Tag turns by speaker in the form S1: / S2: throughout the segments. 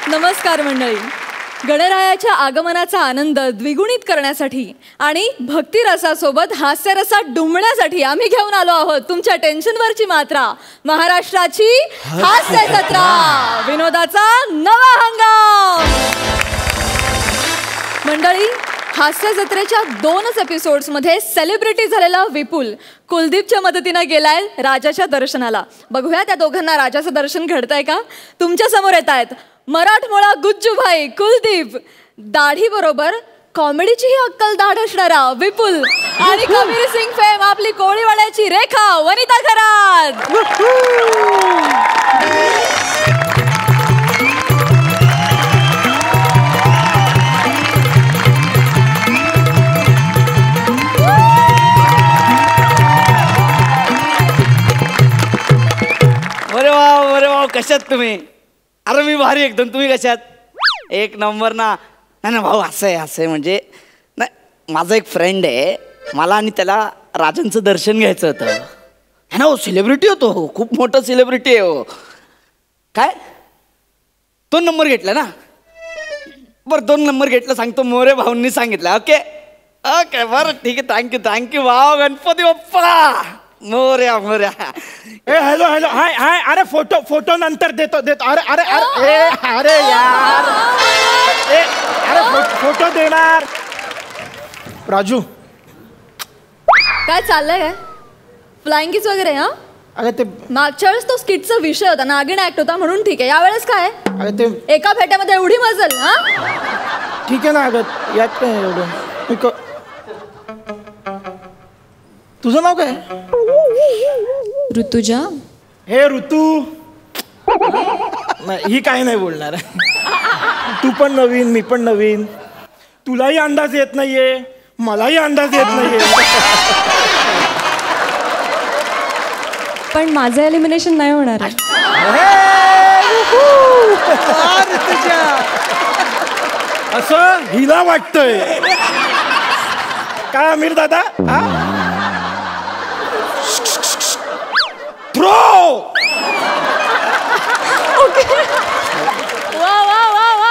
S1: नमस्कार मंडळी. गणरायाच्या आगमनाचा आनंद द्विगुणित करण्यासाठी आणि भक्तिरसासोबत हास्यरसात डुंबण्यासाठी आम्ही घेऊन आलो आहोत तुमच्या टेन्शनवरची मात्रा, महाराष्ट्राची हास्य जत्रा, विनोदाचा नवा हंगाम. मंडळी, हास्य जत्रेच्या 2च एपिसोड्समध्ये सेलिब्रिटी झालेला विपुल कुलदीपच्या मदतीने गेलाय राजाच्या दर्शनाला. बघूया त्या दोघांना राजाचं दर्शन घडतंय का. तुमच्या समोर येत आहेत मराठमोळा गुज्जूभाई कुलदीप, दाढी बरोबर कॉमेडीचीही अक्कल दाढ असणारा विपुल आणि कबीर सिंग फेम आपली कोळीवाड्याची रेखा वनिता खरात.
S2: अरे वा कशात तुम्ही? अरे मी भारी एकदम. तुम्ही कशात? एक नंबर ना. नाही ना भाऊ, असं आहे म्हणजे नाही, माझा एक फ्रेंड आहे, मला आणि त्याला राजांचं दर्शन घ्यायचं होतं. है ना, हो सेलिब्रिटी होतो, हो खूप मोठा सेलिब्रिटी आहे हो. काय 2 नंबर घेतला ना? बरं 2 नंबर घेतला सांगतो. मोरे भाऊंनी सांगितलं. ओके ओके बरं ठीक आहे. थँक्यू भाऊ. गणपती बाप्पा मोर्या मोर्या.
S3: हॅलो हाय हाय. अरे फोटो नंतर देतो. अरे अरे अरे अरे यार, अरे फोटो देणार. राजू
S1: काय चाललंय? काय फ्लाइंग किस वगैरे? हा
S3: अरे ते
S1: मागच्या वेळेस तो स्किटचा विषय होता, नागिन ऍक्ट होता म्हणून ठीक आहे. यावेळेस काय?
S3: अरे ते
S1: एका फेट्यामध्ये एवढी मजल. हा
S3: ठीक आहे ना. अगं यात काय एवढं. तुझं नाव काय?
S1: ऋतुजा.
S3: हे ऋतू. नाही, ही काही नाही बोलणार. तू पण नवीन, मी पण नवीन. तुलाही अंदाज येत नाहीये, मलाही अंदाज येत नाहीये.
S1: पण माझं एलिमिनेशन नाही होणार आहे.
S3: असं हिला वाटतंय का आमिर दादा?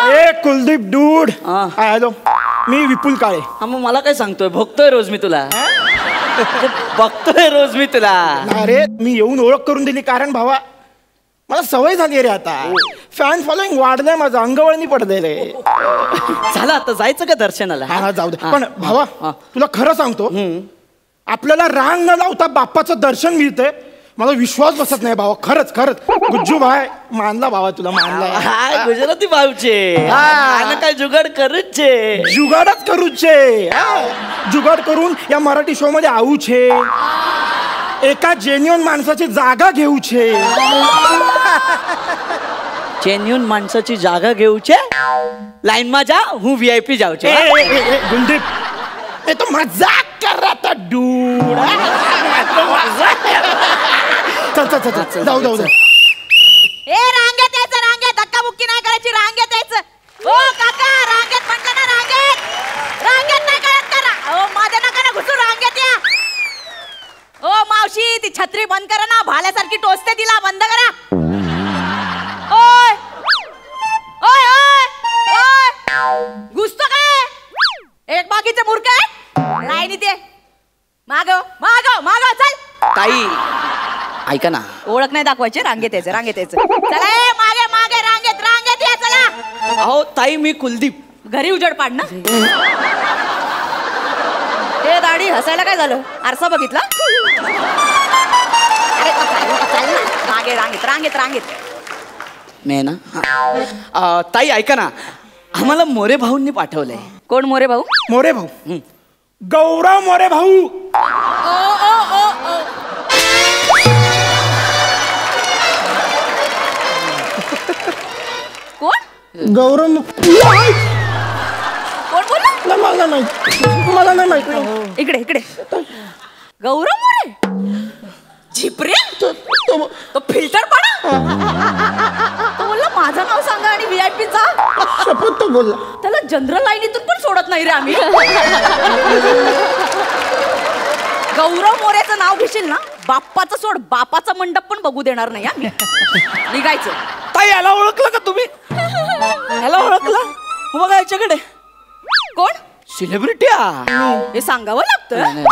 S3: ए कुलदीप डूड. हॅलो, मी विपुल काळे.
S2: हा मग मला काय सांगतोय? बघतोय रोज मी तुला. बघतोय रोज मी तुला.
S3: अरे मी येऊन ओळख करून दिली, कारण भावा मला सवय झाली रे आता. फॅन फॉलोइंग वाढलंय माझं, अंगवळणी पडलेलं.
S2: झालं आता जायचं का दर्शनाला?
S3: हा जाऊ दे. पण भावा तुला खरं सांगतो, आपल्याला रांग न लावता बाप्पाचं दर्शन मिळतंय. मला विश्वास बसत नाही भावा. खरंच गुज्जू भाई मानला भावा, तुला मानला.
S2: गुजराती भाऊचे काय जुगाड करूचे.
S3: जुगाडच करूचे. जुगाड करून या मराठी शो मध्ये आऊचे. एका जेन्युन माणसाची जागा घेऊचे.
S2: जेन्युन माणसाची जागा घेऊचे. लाईन मा जा, हूँ VIP जाऊचे.
S3: गुलदीप, ये तो मजाक कर रहा था डूड. चल जाऊ.
S4: ए रांगेत यायचं, रांगेत धक्काबुक्की नाही करायची, रांगेत यायचं. ओ काका, रांगेत म्हटलं ना, रांगेत नाही कळत करा. ओ माझ्या नका ना घुसू, रांगेत या. ओ मावशी, ती छत्री बंद करा ना, भाल्यासारखी टोचते तिला, बंद करा. ओय ओय ओय ओय, घुसतो काय? एक बाकीचे मूर्ख आहे. लाईनी ते मागव चल.
S2: ताई ऐका ना,
S4: ओळख नाही दाखवायची, रांगेत यायचं. चला ए, मागे रांगेत या. चला.
S2: अहो ताई, मी कुलदीप.
S4: घरी उजड पाड ना. ए दाढी, हसायला काय झालं? आरसा बघितला? अरे चाल ना. मागे रांगेत.
S2: मी ना ताई ऐका ना, आम्हाला मोरे भाऊंनी पाठवलंय.
S4: कोण मोरे भाऊ?
S3: मोरे भाऊ? गौरव मोरे भाऊ.
S4: कोण?
S3: गौरव.
S4: कोण बोलला?
S3: मला नाही माहिती.
S4: इकडे गौरव मोरे. झिपरे तो फिल्टर पडा. तो बोलला माझं नाव सांगा आणि VIP चा.
S3: शपथ तो बोलला.
S4: त्याला जनरल लाईनीतून पण सोडत नाही रे आम्ही. गौरव मोरेचं नाव घेशील ना, बाप्पाचं सोड, बापाचा मंडप पण बघू देणार नाही आम्ही. निघायचं.
S2: ताई याला ओळखलं का तुम्ही? ह्याला ओळखला बघा याच्याकडे.
S1: कोण?
S2: सेलिब्रिटी.
S1: हे सांगावं लागतं.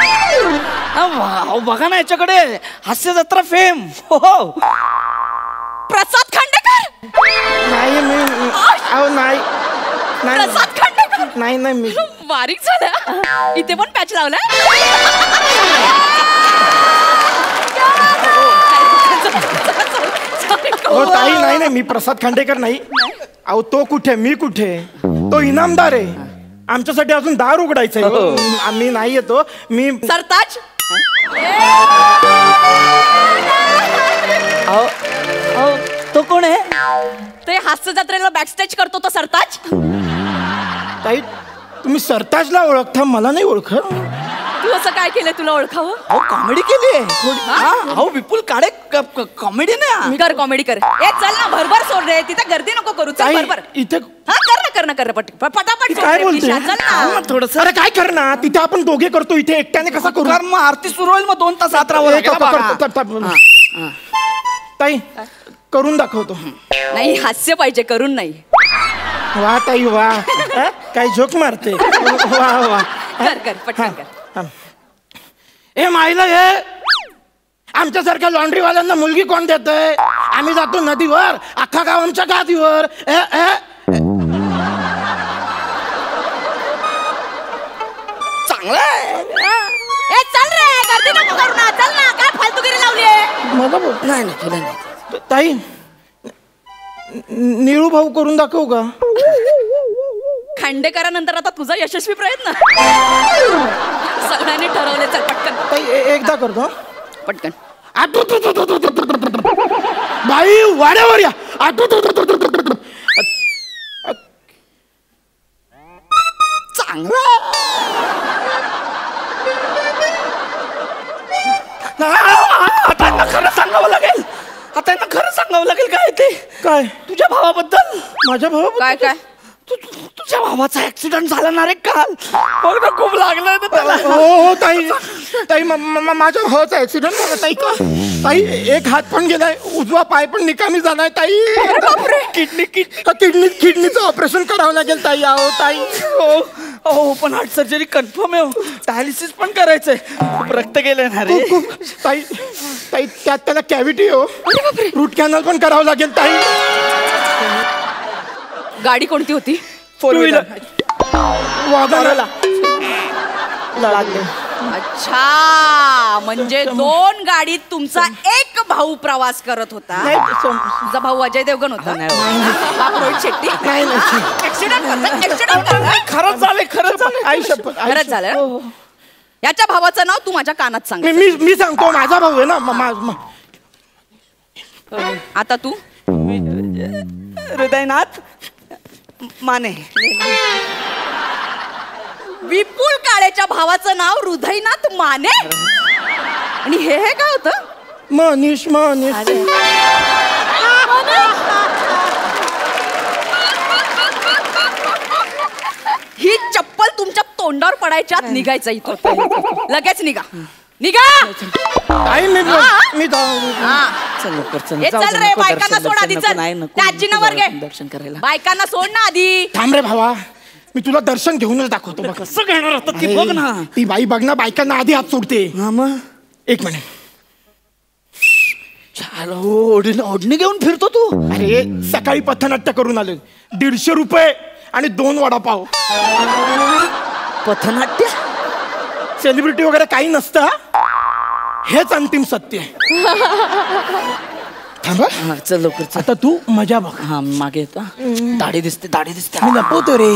S2: बघा ना याच्याकडे हास्य जत्रा फेम. हो
S1: प्रसाद खांडेकर.
S3: नाही मी अहो नाही
S1: प्रसाद खांडेकर.
S3: नाही नाही मी
S1: बारीक झालं. इथे पण पॅच लावलाय.
S3: हो ताई नाही नाही मी प्रसाद खांडेकर नाही. अहो तो कुठे मी कुठे. तो इनामदार आहे. आमच्यासाठी अजून दार उघडायचंय. आम्ही नाही येतो. मी
S1: सरताज.
S2: तो कोण आहे?
S1: ते हास्य जत्रेला बॅकस्टेज करतो तो सरताज.
S3: ताई तुम्ही सरताजला ओळखता मला नाही ओळखत.
S1: तू असं काय केलं तुला ओळखावं?
S2: अहो कॉमेडी केली आहे. अहो विपुल काळे कॉमेडी नाही.
S1: कर कॉमेडी कर. ए चल ना भरभर सोड रे. तिथे गर्दी नको करू. चल
S3: ताई
S1: भरभर.
S3: इथे
S1: हा कर ना पटापट.
S3: काय बोलते?
S1: चल ना.
S2: थोडस
S3: अरे काय करणार तिथे आपण दोघे करतो इथे एकट्याने कसा करू.
S2: कारण मग आरती सुरू होईल मग 2 तास आत राहावं लागेल.
S3: ताई करून दाखवतो.
S1: नाही हास्य पाहिजे करून नाही.
S3: वा ताई वा. काय झोक मारते. वा वा.
S1: कर पटकन कर.
S3: ए माईला हे आमच्यासारख्या लॉन्ड्रीवाल्यांना मुलगी कोण देतय. आम्ही जातो नदीवर अख्खा गाव आमच्या गादीवर.
S2: चांगलं
S4: ए चल रे गर्दी नको करू ना. चल ना काय फालतूगिरी लावली.
S3: मला बोल.
S2: नाही तुला नाही.
S3: ताई निळू भाऊ करून दाखवू का.
S1: खांडेकरानंतर आता तुझा यशस्वी प्रयत्न. सगळ्यांनी ठरवले. चल पटकन.
S3: ताई एकदा करतो
S1: पटकन.
S3: बाई वाड्यावर या.
S2: चांगलं. आता यांना खरं सांगावं लागेल. काय ते
S3: काय
S2: तुझ्या भावाबद्दल.
S3: माझ्या भाऊ
S1: काय
S2: तुझ्या भावाचा ऍक्सिडेंट झाला ना रे काल. बघ ना खूप लागलं ना त्याला.
S3: हो ताई ताई माझ्या भावाचा ऍक्सिडेंट झाला ताई. का ताई एक हात पण गेलाय. उजवा पाय पण निकामी झालाय ताई. किडनीचं ऑपरेशन करावं लागेल ताई. अहो ताई.
S2: हो पण हार्ट सर्जरी कन्फर्म आहे. डायलिसिस पण करायचंय. खूप रक्त गेलंय ना रे.
S3: ताई ताई त्यात त्याला कॅव्हिटी हो. रूट कॅनल पण करावं लागेल ताई.
S1: गाडी कोणती होती?
S2: 4 व्हीलर.
S3: वाघाला लागले.
S1: अच्छा म्हणजे 2 गाडीत तुमचा एक भाऊ प्रवास करत होता. तुझा भाऊ अजय देवगण होता. बाप रोहित शेट्टी. ऍक्सिडेंट
S2: खरंच झालं.
S3: आई शपथ
S1: खरंच झालं. याच्या भावाचं नाव तू माझ्या कानात सांग.
S3: मी सांगतो माझा भाऊ आहे ना.
S1: आता तू.
S2: हृदयनाथ माने.
S1: विपुल काळेच्या भावाचं नाव हृदयनाथ माने. आणि हे काय होतं?
S3: मनीष.
S1: ही चप्पल तुमच्या तोंडावर पडायच्या आत निघायचं इथं. लगेच निघा.
S3: आई मी
S1: हे चल रे बायकांना सोड आधी. चल त्या आजीना वर घे.
S2: दर्शन करायला.
S1: बायकांना सोड ना आधी.
S3: थांब रे भावा. मी तुला दर्शन घेऊनच दाखवतो. बघ
S2: कसं घेणार होतं ती बघ ना.
S3: ती बाई बघ ना बायकांना आधी हात सोडते.
S2: मग
S3: 1 मिनिट.
S2: ओढणी घेऊन फिरतो तू.
S3: अरे सकाळी पथनाट्य करून आले. 150 रुपये आणि 2 वडापाव.
S2: पथनाट्य.
S3: सेलिब्रिटी वगैरे काही नसतं. हेच अंतिम सत्य आहे. थांबा.
S2: चल लवकर चल.
S3: आता तू मजा बघ.
S2: हा मागे येतो. दाढी दिसते.
S3: मी लपवतो रे.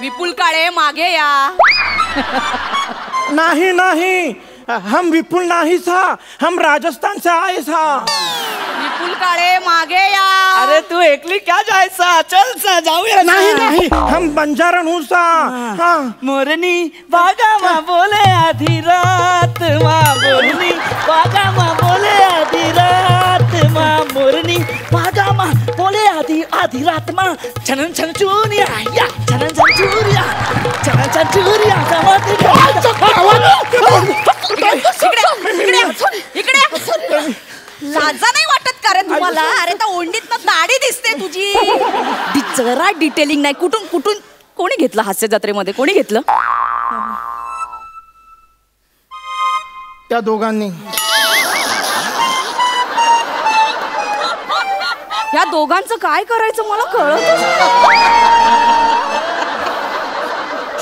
S1: विपुल काळे मागे या.
S3: नहीं हम विपुल नहीं था. हम राजस्थान से आए था.
S1: विपुल काळे मागे या.
S2: अरे तू एकली क्या जायचा. चल सा जाऊया.
S3: नहीं हम बंजारण हूँ सा. हाँ
S2: मोरनी बागा माँ बोले आधी रात. माँ मोरनी बागा माँ बोले आधी रात. माँ मोरनी बागा माँ बोले आधी रात. माँ छनन छन चूरिया या छनन छन चूरिया छनन छन चूरिया.
S1: इकडे
S4: लाजा नाही वाटत का रे तुम्हाला? अरे त्या ओंडीत दाढी दिसते तुझी. जरा डिटेलिंग नाही. कुठून कुठून कोणी घेतलं हास्य जत्रेमध्ये? कोणी घेतलं?
S3: त्या दोघांनी.
S4: या दोघांचं काय करायचं मला कळत.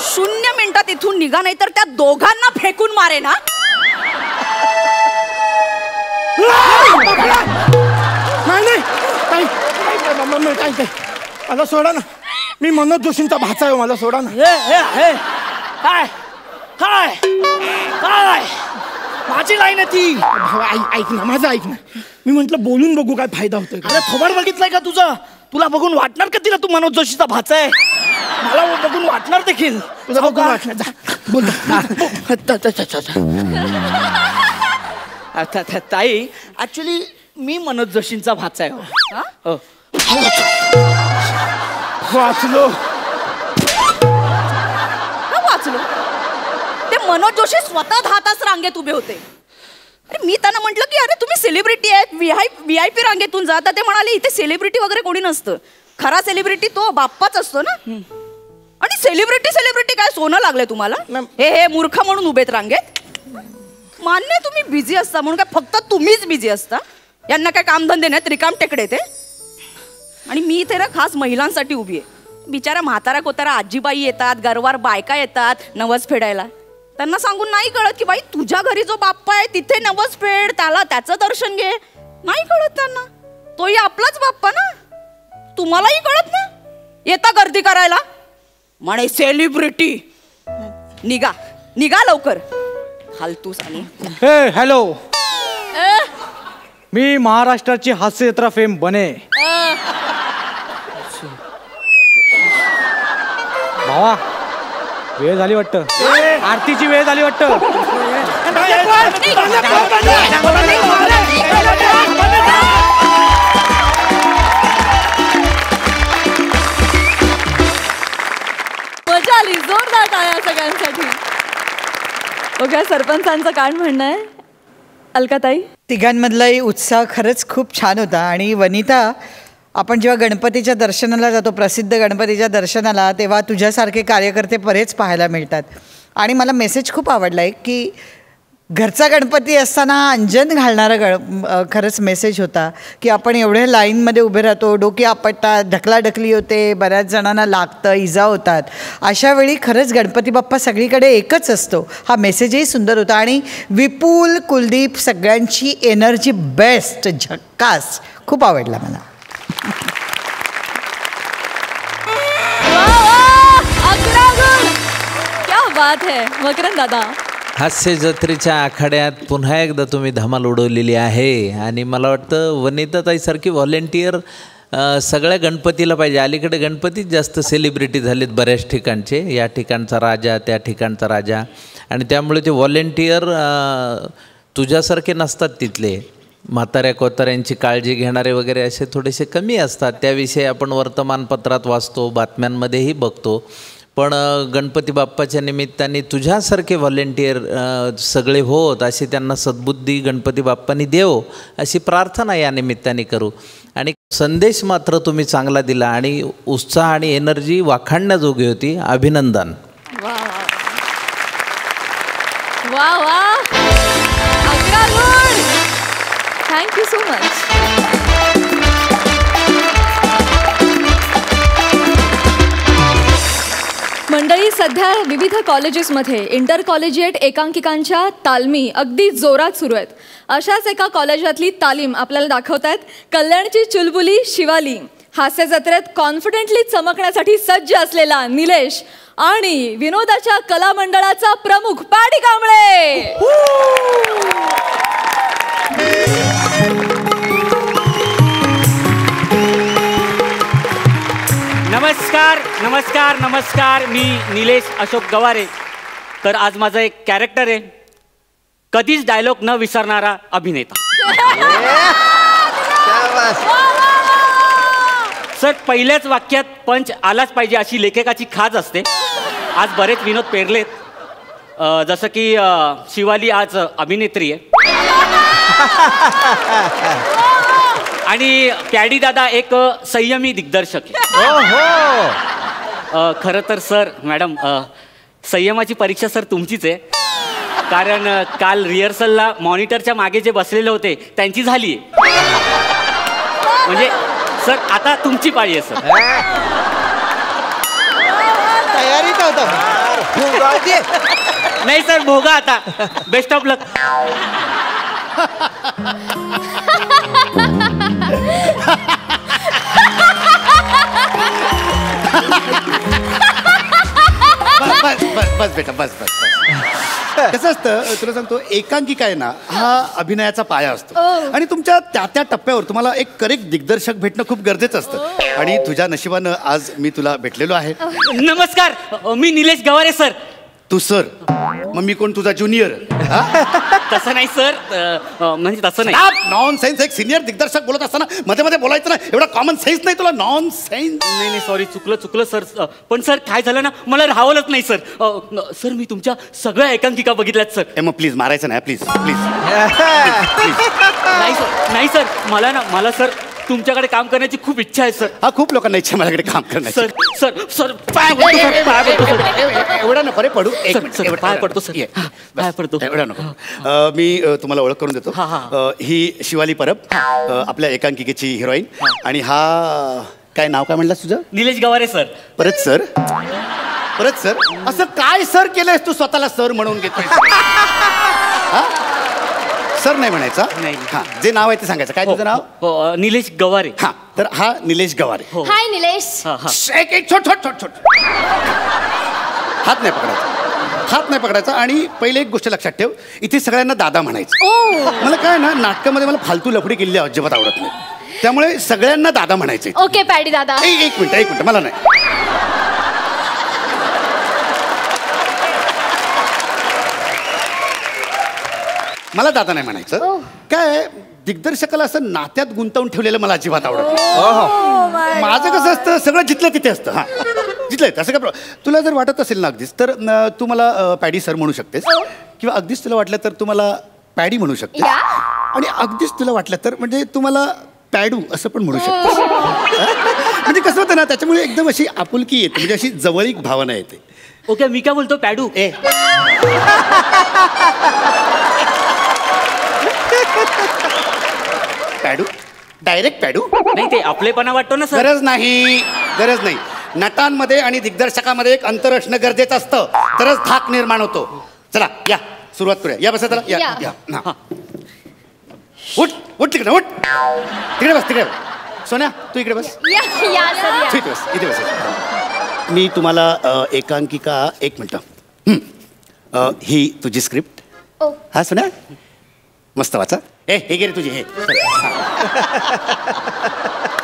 S4: 0 मिनिटात इथून निघा, नाही तर त्या दोघांना फेकून मारे ना.
S3: नाही मला सोडा ना. मी मनोज जोशींचा भाचा आहे. मला सोडा ना.
S2: काय काय काय माझी लाईन आहे ती.
S3: ऐक ना, माझं ऐक ना. मी म्हंटल बोलून बघू काय फायदा होतोय.
S2: अरे थोबाड बघितलंय का तुझं? तुला बघून वाटणार का तिला तू मनोज जोशीचा भाचा आहे? मला बघून वाटणार देखील.
S3: तुझा बघून वाटणार. बोल.
S2: ताई ऍक्च्युली मी मनोज जोशींचा भाचा आहे.
S3: वाचलो.
S4: वाचलो. ते मनोज जोशी स्वतः 10 तास रांगेत उभे होते. अरे मी त्यांना म्हटलं की अरे तुम्ही सेलिब्रिटी आहेत, VIP रांगेतून जाता. ते म्हणाले इथे सेलिब्रिटी वगैरे कोणी नसतं. खरा सेलिब्रिटी तो बाप्पाच असतो ना. आणि सेलिब्रिटी काय सोनं लागलंय तुम्हाला? हे मूर्ख म्हणून उभेत रांगेत. मान्य तुम्ही बिझी असता म्हणून काय फक्त तुम्हीच बिझी असता? यांना काय कामधंदे नाहीत, रिकाम टेकडे ते. आणि मी इथे ना खास महिलांसाठी उभी आहे. बिचारा म्हातारा कोतारा आजीबाई येतात, गरवार बायका येतात नवस फेडायला. त्यांना सांगून नाही कळत की बाई तुझ्या घरी जो बाप्पा आहे तिथे नवस फेड, त्याला त्याचं दर्शन घे. नाही कळत त्यांना. तोही आपलाच बाप्पा ना. तुम्हालाही कळत ना. येता गर्दी करायला म्हणे सेलिब्रिटी. निघा निघा लवकर. फालतूस. आणि
S5: हे हॅलो, मी महाराष्ट्राची हास्य जत्रा फेम बने. भावा वेळ झाली वाटतं. आरतीची वेळ झाली वाटतं.
S1: मजा आली. जोरदार टाळ्या सगळ्यांसाठी. ओके, सरपंचांचं काय म्हणणं आहे? अलकाताई.
S6: तिघांमधलाही उत्साह खरंच खूप छान होता. आणि वनिता, आपण जेव्हा गणपतीच्या दर्शनाला जातो, प्रसिद्ध गणपतीच्या दर्शनाला, तेव्हा तुझ्यासारखे कार्यकर्ते बरेच पाहायला मिळतात. आणि मला मेसेज खूप आवडला आहे की घरचा गणपती असताना अंजन घालणारा खरंच मेसेज होता की आपण एवढ्या लाईनमध्ये उभे राहतो, डोकी आपटतात, ढकलाढकली होते, बऱ्याच जणांना लागतं, इजा होतात. अशा वेळी खरंच गणपती बाप्पा सगळीकडे एकच असतो. हा मेसेजही सुंदर होता. आणि विपुल, कुलदीप सगळ्यांची एनर्जी बेस्ट, झक्कास. खूप आवडला मला.
S1: क्या बात है मकरंद दादा.
S7: हास्य जत्रेच्या आखाड्यात पुन्हा एकदा तुम्ही धमाल उडवलेली आहे. आणि मला वाटतं वनिताताईसारखी व्हॉलेंटियर सगळ्या गणपतीला पाहिजे. अलीकडे गणपतीच जास्त सेलिब्रिटी झालेत बऱ्याच ठिकाणचे. या ठिकाणचा राजा, त्या ठिकाणचा राजा. आणि त्यामुळे ते व्हॉलेंटियर तुझ्यासारखे नसतात. तिथले म्हाताऱ्या कोताऱ्यांची काळजी घेणारे वगैरे असे थोडेसे कमी असतात. त्याविषयी आपण वर्तमानपत्रात वाचतो, बातम्यांमध्येही बघतो. पण गणपती बाप्पाच्या निमित्ताने तुझ्यासारखे व्हॉलेंटियर सगळे होत, अशी त्यांना सद्बुद्धी गणपती बाप्पांनी देव, अशी प्रार्थना या निमित्ताने करू. आणि संदेश मात्र तुम्ही चांगला दिला आणि उत्साह आणि एनर्जी वाखाणण्याजोगी होती. अभिनंदन.
S1: वा वा, 11 गुण. Thank you so much. मंडळी, सध्या विविध कॉलेजेसमध्ये इंटर कॉलेजिएट एकांकिकांच्या तालमी अगदी जोरात सुरू आहेत. अशाच एका कॉलेजातली तालीम आपल्याला दाखवत आहेत कल्याणची चुलबुली शिवाली. हास्य जत्रेत कॉन्फिडेंटली चमकण्यासाठी सज्ज असलेला निलेश आणि विनोदाच्या कला मंडळाचा प्रमुख पाडी कांबळे.
S8: नमस्कार नमस्कार नमस्कार. मी निलेश अशोक गवारे. तर आज माझं एक कॅरेक्टर आहे, कधीच डायलॉग न विसरणारा अभिनेता. सर, पहिल्याच वाक्यात पंच आलाच पाहिजे अशी लेखकाची खाज असते. आज बरेच विनोद पेरलेत, जसं की शिवाली आज अभिनेत्री आहे. आणि पॅडी दादा एक संयमी दिग्दर्शक आहे. खरं तर सर मॅडम संयमाची परीक्षा सर तुमचीच आहे. कारण काल रिहर्सलला मॉनिटरच्या मागे जे बसलेले होते त्यांची झाली आहे. म्हणजे सर आता तुमची पाळी आहे सर.
S6: तयारीत होतं.
S8: नाही सर भोगा आता. बेस्ट ऑफ लक.
S9: बस बेटा बस. कसं असतं तुला सांगतो, एकांकिका आहे ना हा अभिनयाचा पाया असतो. आणि तुमच्या त्या टप्प्यावर तुम्हाला एक करेक्ट दिग्दर्शक भेटणं खूप गरजेचं असतं. आणि तुझ्या नशिबानं आज मी तुला भेटलेलो आहे.
S8: नमस्कार, मी निलेश गवारे सर.
S9: तू सर, मग मी कोण तुझा ज्युनियर?
S8: तसं नाही सर, म्हणजे तसं नाही.
S9: Non sense. एक सिनियर दिग्दर्शक बोलत असताना मध्ये मध्ये बोलायचं ना, एवढा कॉमन सेन्स नाही तुला? Non sense.
S8: नाही सॉरी, चुकलं सर. पण सर काय झालं ना, मला राहवलंच नाही सर. सर मी तुमच्या सगळ्या एकांकिका बघितल्यात सर.
S9: मग प्लीज मारायचं नाही, प्लीज प्लीज.
S8: नाही सर, मला सर तुमच्याकडे काम करण्याची खूप इच्छा आहे सर.
S9: हा, खूप लोकांना इच्छा माझ्याकडे काम करण्याची.
S8: सर पाय पडतो सर.
S9: एवढा नको रे पडू.
S8: पाय पडतो सर. पाय पडतो.
S9: एवढा नको. मी तुम्हाला ओळख करून देतो. ही शिवाली परब, आपल्या एकांकिकेची हिरोईन. आणि हा काय नाव काय म्हणलास तुझं?
S8: निलेश गवारे सर.
S9: परत सर. असं काय सर केलंयस तू स्वतःला सर म्हणून घेतोय? सर नाही म्हणायचा.
S8: नाही.
S9: हा, जे नाव आहे ते सांगायचं. काय तुझं नाव?
S8: निलेश गवारे.
S9: हा, तर हा निलेश गवारे.
S1: हाय निलेश.
S9: एक छोट हात नाही पकडायचा. आणि पहिले एक गोष्ट लक्षात ठेव, इथे सगळ्यांना दादा म्हणायचं. मला काय ना, नाटकामध्ये मला फालतू लफडी केलेली अजिबात आवडत नाही. त्यामुळे सगळ्यांना दादा म्हणायचे.
S1: ओके पॅडी दादा.
S9: एक मिनिट मला नाही. मला दादा नाही म्हणायचं. काय दिग्दर्शकाला असं नात्यात गुंतवून ठेवलेलं मला अजिबात आवडत. माझं कसं असतं, सगळं जिथलं तिथे असतं. हा, जिथलं असं काय. तुला जर वाटत असेल ना अगदीच, तर तू मला पॅडी सर म्हणू शकतेस. किंवा अगदीच तुला वाटलं तर तू मला पॅडी म्हणू शकतेस. आणि अगदीच तुला वाटलं तर म्हणजे तू मला पॅडू असं पण म्हणू शकतेस. म्हणजे कसं होतं ना, त्याच्यामुळे एकदम अशी आपुलकी येते, म्हणजे अशी जवळीक भावना येते.
S8: ओके, मी काय बोलतो पॅडू?
S9: पॅडू? डायरेक्ट पॅडू?
S8: नाही, ते आपलेपणा वाटतो ना सर.
S9: गरज नाही. नटांमध्ये आणि दिग्दर्शकामध्ये एक अंतर असणं गरजेचं असतं, तरच धाक निर्माण होतो. चला या सुरुवात करूया. या बसा. चला या. उठ तिकडे. तिकडे बस. सोन्या तू इकडे बस. इथे बस. मी तुम्हाला एकांकिका. एक मिनिट. ही तुझी स्क्रिप्ट. हा सोन्या, मस्त वाचा. हे गे रे तुझी. हे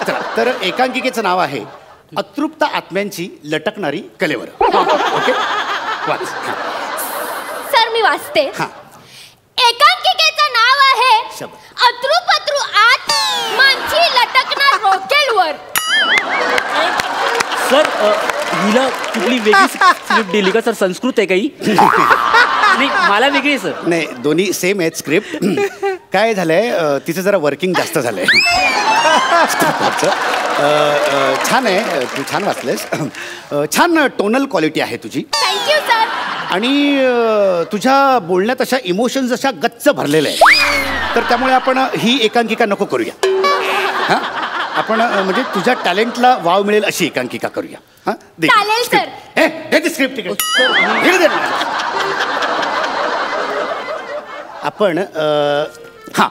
S9: चला, तर एकांकिकेचं नाव आहे अतृप्त आत्म्यांची लटकणारी कलेवर. ओके, वाच.
S1: सर मी वाचते. एकांकिकेचं नाव आहे अतृ आत्मांची लटकणार रॉकेलवर.
S8: सर हिला कुठली वेगळी स्क्रिप्ट दिली का सर? संस्कृत आहे काही? नाही, मला वेगळी आहे सर.
S9: नाही, दोन्ही सेम आहेत स्क्रिप्ट. काय झालंय, तिचं जरा वर्किंग जास्त झालंय. छान आहे, तू छान वाचलेस. छान टोनल क्वालिटी आहे तुझी.
S1: Thank you sir.
S9: आणि तुझ्या बोलण्यात अशा इमोशन्स अशा गच्च भरलेल्या आहेत. तर त्यामुळे आपण ही एकांकिका नको करूया. हां, आपण म्हणजे तुझ्या टॅलेंटला वाव मिळेल अशी एकांकिका करूया. हां,
S1: चालेल सर.
S9: हे स्क्रिप्ट तिकडे आपण हां,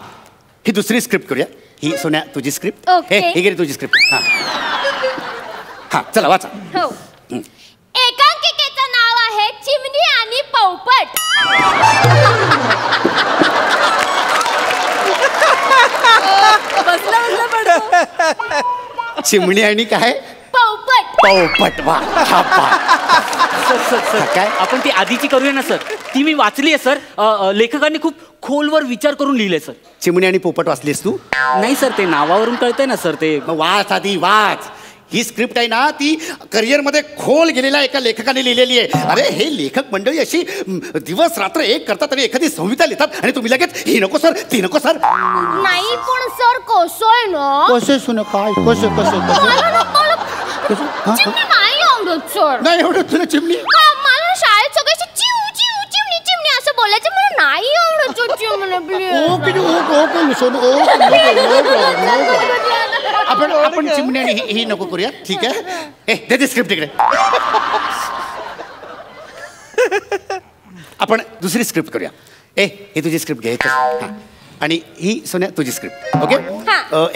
S9: ही दुसरी स्क्रिप्ट करूया. ही सोन्या तुझी स्क्रिप्ट. हे गेली तुझी स्क्रिप्ट. हां, चला वाचा.
S1: हो. एकांकिकेचं नाव आहे चिमणी आणि पोपट. बसला पडतो.
S9: चिमणी आणि काय? पोपट. वा,
S8: सर काय आपण ती आधीची करूया ना सर? ती मी वाचली आहे सर. लेखकांनी खूप खोलवर विचार करून लिहिले सर.
S9: चिमणी आणि पोपट वाचलीस तू?
S8: नाही सर, ते नावावरून कळतंय ना सर. ते
S9: वाच आधी वाच. ही स्क्रिप्ट आहे ना ती करिअरमध्ये खोल गेलेल्या एका लेखकाने लिहिलेली आहे. अरे हे लेखक मंडळी अशी दिवस रात्र एक करतात आणि एखादी संहिता लिहितात आणि तुम्ही लगेच ही नको सर ती नको सर.
S10: नाही पण सर कसं आहे ना
S9: कसे सुन काय कसे कसे
S10: चिमणी नाही आवडत सर.
S9: नाही एवढं तुला चिमणी
S10: मला शाळेत सगळ्याची चिव चिव चिमणी चिमणी असं बोलायचं मला नाही आवडत चिमणी.
S9: आपण चिमणी आणि ही नको करूया ठीक आहे. दे स्क्रिप्ट इकडे. आपण दुसरी स्क्रिप्ट करूया. ही तुझी स्क्रिप्ट घे आणि ही सोन्या तुझी स्क्रिप्ट. ओके.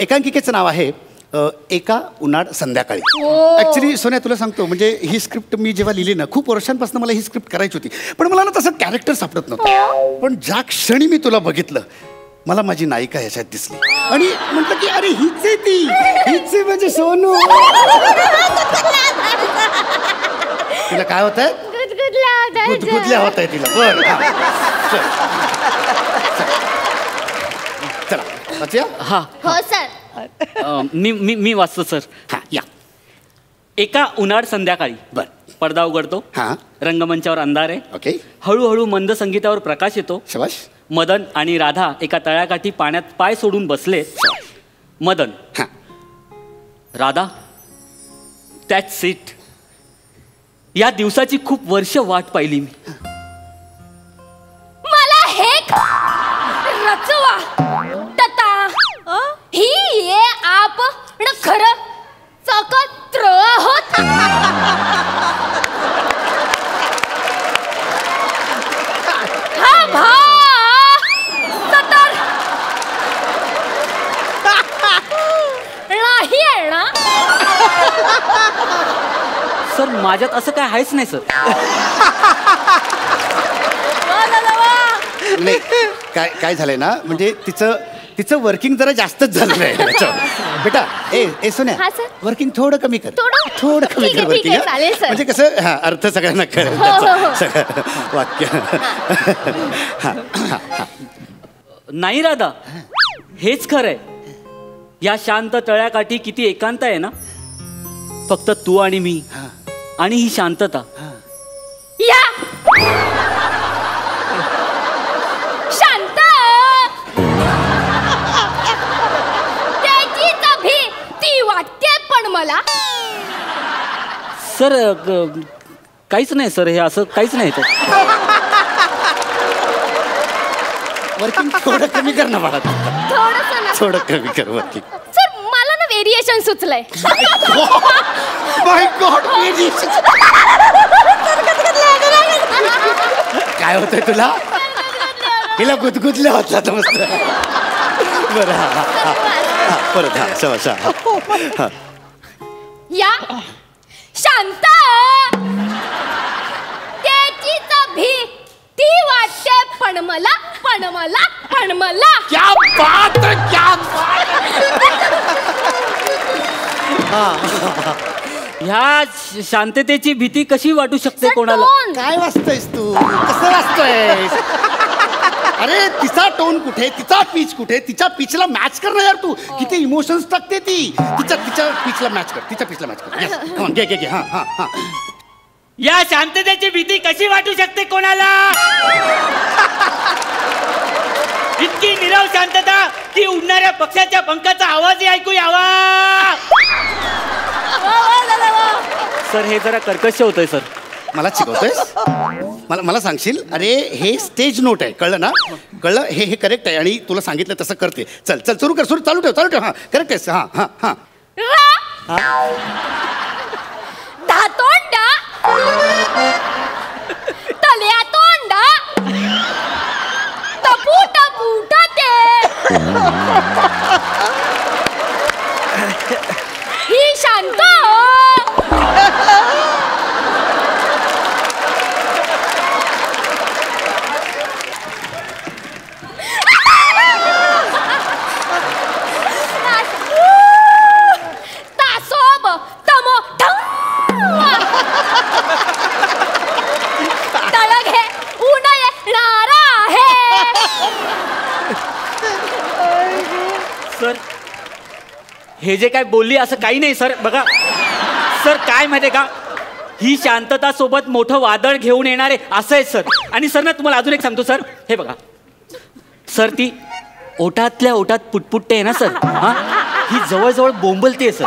S9: एकांकिकेचं नाव आहे एका उन्हाळ संध्याकाळी. ऍक्च्युली सोन्या तुला सांगतो म्हणजे ही स्क्रिप्ट मी जेव्हा लिहिली ना खूप वर्षांपासून मला ही स्क्रिप्ट करायची होती पण मला ना तसं कॅरेक्टर सापडत नव्हतं. पण ज्या क्षणी मी तुला बघितलं मला माझी नायिका याच्यात दिसली आणि म्हटलं की अरे हीच आहे ती हीच आहे म्हणजे सोनू. तिला काय होत आहे गुदगुदल्या होत आहे तिला. बरं चला वाचूया.
S8: हा
S10: हो सर.
S8: मी वाचतो सर.
S9: हा या.
S8: एका उन्हाळ संध्याकाळी
S9: बर
S8: पडदा उघडतो.
S9: हा
S8: रंगमंचावर अंधार आहे.
S9: ओके.
S8: हळूहळू मंद संगीतावर प्रकाश येतो.
S9: शबाश.
S8: मदन आणि राधा एका तळ्याकाठी पाण्यात पाय सोडून बसले. मदन
S9: हा
S8: राधा दॅट्स इट. या दिवसाची खूप वर्ष वाट पाहिली मी.
S10: मला हे रचवा तता ही ये आप खरं सकत्र आहोत. हा भा सतर नाही आहे ना
S8: सर माझ्यात असं काय आहेच नाही सर.
S9: नाही काय झालंय ना म्हणजे तिचं वर्किंग जरा जास्तच झालेलं आहे बेटा. ए सोन्या
S10: हा, सर.
S9: वर्किंग थोडं कमी कर.
S10: थोडं
S9: कमी
S10: ठीक
S9: कर
S10: आहे,
S9: वर्किंग.
S10: ठीक आहे, चालेल, सर.
S9: म्हणजे कसं हा अर्थ सगळ्यांना कळेल
S10: हो, हो, हो.
S9: सगळं वाक्य.
S8: नाही राधा हेच खरंय. या शांत तळ्याकाठी किती एकांत आहे ना. फक्त तू आणि मी आणि ही शांतता.
S10: या शांत त्याची तभी ती वाटते पण मला
S8: सर काहीच नाही सर हे असं काहीच नाही.
S9: वर्किंग थोडं कमी कर ना बाळा. थोडं कमी कर वर्किंग.
S10: सर मला ना व्हेरिएशन सुचलंय.
S9: माय गॉड काय होतंय तुला. हिला गुदगुदल्या होता तर मस्त. बरं हा परत हा शबाश. हा
S10: या शांत त्याची तभी ती वाटते पण मला पण मला पण मला.
S9: क्या बात है क्या
S8: ह्या शांततेची भीती कशी वाटू शकते कोणाला.
S9: काय वाचतोयस तू कसं वाचतोयस. अरे तिचा टोन कुठे तिचा पीच कुठे तिच्या पिचला मॅच कर ना यार तू. किती इमोशन्स टाकते ती. तिच्या पिचला मॅच कर. तिच्या पिचला मॅच कर. Yes. Come on, घे हा हा हा.
S8: या शांततेची भीती कशी वाटू शकते कोणाला. इतकी निरव शांतता की उडणाऱ्या पक्षाच्या पंखाचा आवाजही ऐकू यावा. सर हे जरा कर्कश होतंय सर.
S9: मला शिकवतोयस मला सांगशील. अरे हे स्टेज नोट आहे कळलं ना. कळलं हे करेक्ट आहे आणि तुला सांगितलं तसं करते. चल सुरू कर चालू ठेव हा करेक्ट आहेस. हा हा हा
S10: धातोंडा तल्या तोंडा टपू टपू ते ही शांत तासोब तमो तळघे ऊन येणार आहे.
S8: सर हे जे काय बोलली असं काही नाही सर. बघा सर काय माहितीये का, ही शांतता सोबत मोठं वादळ घेऊन येणारे असं आहे सर. आणि सर ना तुम्हाला अजून एक सांगतो सर, हे बघा सर, ती ओटातल्या ओटात पुटपुटते आहे ना सर, हा ही जवळजवळ बोंबलते सर.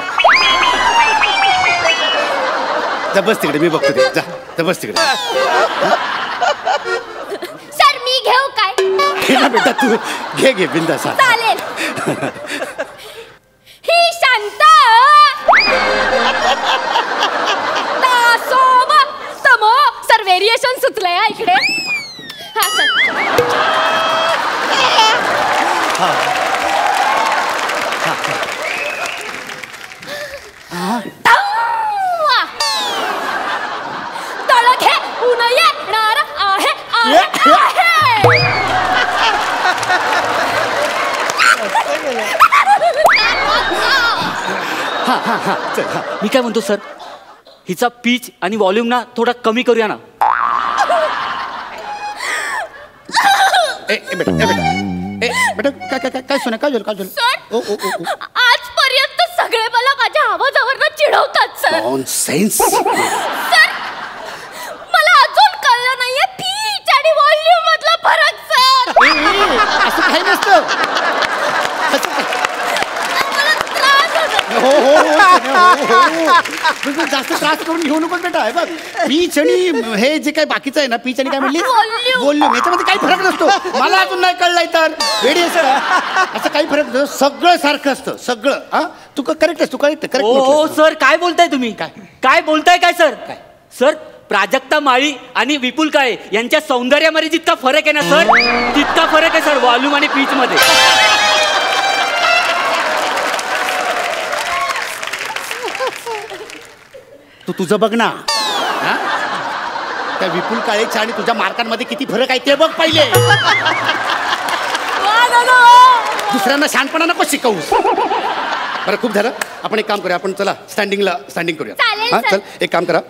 S9: बस तिकडे, मी बघतो ते. जा बस तिकडे.
S10: सर मी घेऊ काय?
S9: घे ना बेटा, तू घे बिंदास.
S10: चालेल. ही शांत समो सर, व्हेरिएशन सुचलंय हा इकडे. हा सर. तळ घे, ऊन येणार आहे.
S8: मी काय म्हणतो सर, हिचा पीच आणि व्हॉल्यूम ना थोडा कमी करूया ना.
S9: बेटा काय सोना, काय झालं?
S10: सर, आजपर्यंत सगळे मला माझ्या आवाजावरनं चिडवतात सर.
S9: नॉनसेन्स.
S10: सर, मला अजून कळलं नाहीये पीच आणि व्हॉल्यूम मधला फरक सर.
S9: असं काही नसतं. हो जास्त त्रास करून घेऊ नको बेटा. हे बघ, पीच आणि हे जे काही बाकीचं आहे ना, पीच आणि काय म्हणली व्हॉल्यूम, याच्यामध्ये काही फरक नसतो. मला अजून नाही कळलाय तर असं काही फरक नसतो. सगळं सारखं असतं सगळं. हा तू करेक्ट आहेस, तू करेक्ट.
S8: हो सर, काय बोलताय तुम्ही? काय बोलताय काय सर? सर, प्राजक्ता माळी आणि विपुल काळे यांच्या सौंदर्यामध्ये जितका फरक आहे ना सर, तितका फरक आहे सर व्हॉल्यूम आणि पीच मध्ये.
S9: तू तुझं बघ ना. त्या विपुल काळेच्या आणि तुझ्या मार्कांमध्ये किती फरक आहे ते बघ पहिले. दुसऱ्यांना शहाणपणा नको शिकवूस. बरं खूप झालं, आपण एक काम करूया. आपण चला स्टँडिंग करूया. हां चल, एक काम करा,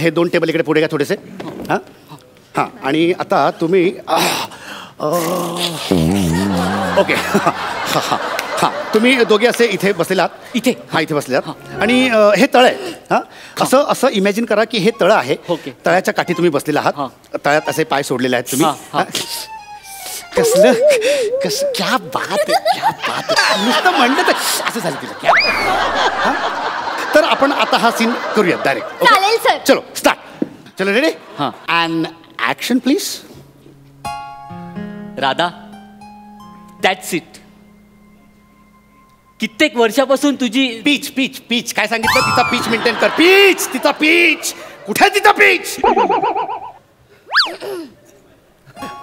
S9: हे 2 टेबल इकडे पुढे घ्या थोडेसे. हां आणि आता तुम्ही ओके. हां तुम्ही दोघे असे इथे बसलेले आहात.
S8: इथे?
S9: हां इथे बसले आहात. आणि हे तळ आहे. हां असं इमॅजिन करा की हे तळ आहे. तळ्याच्या काठी तुम्ही बसलेला आहात. तळ्यात असे पाय सोडलेले आहेत तुम्ही. कसलं क्या बात आहे. नुसतं म्हणलं तर असं झालं तुला. तर आपण आता हा सीन करूया डायरेक्ट.
S10: चालेल सर.
S9: चलो स्टार्ट. चलो ready. And action please.
S8: Radha, that's it. कित्येक वर्षापासून तुझी
S9: पीच पीच पीच काय सांगितलं? तिचा पीच मेंटेन कर. पीच, तिचा पीच कुठे? तिचा पीच.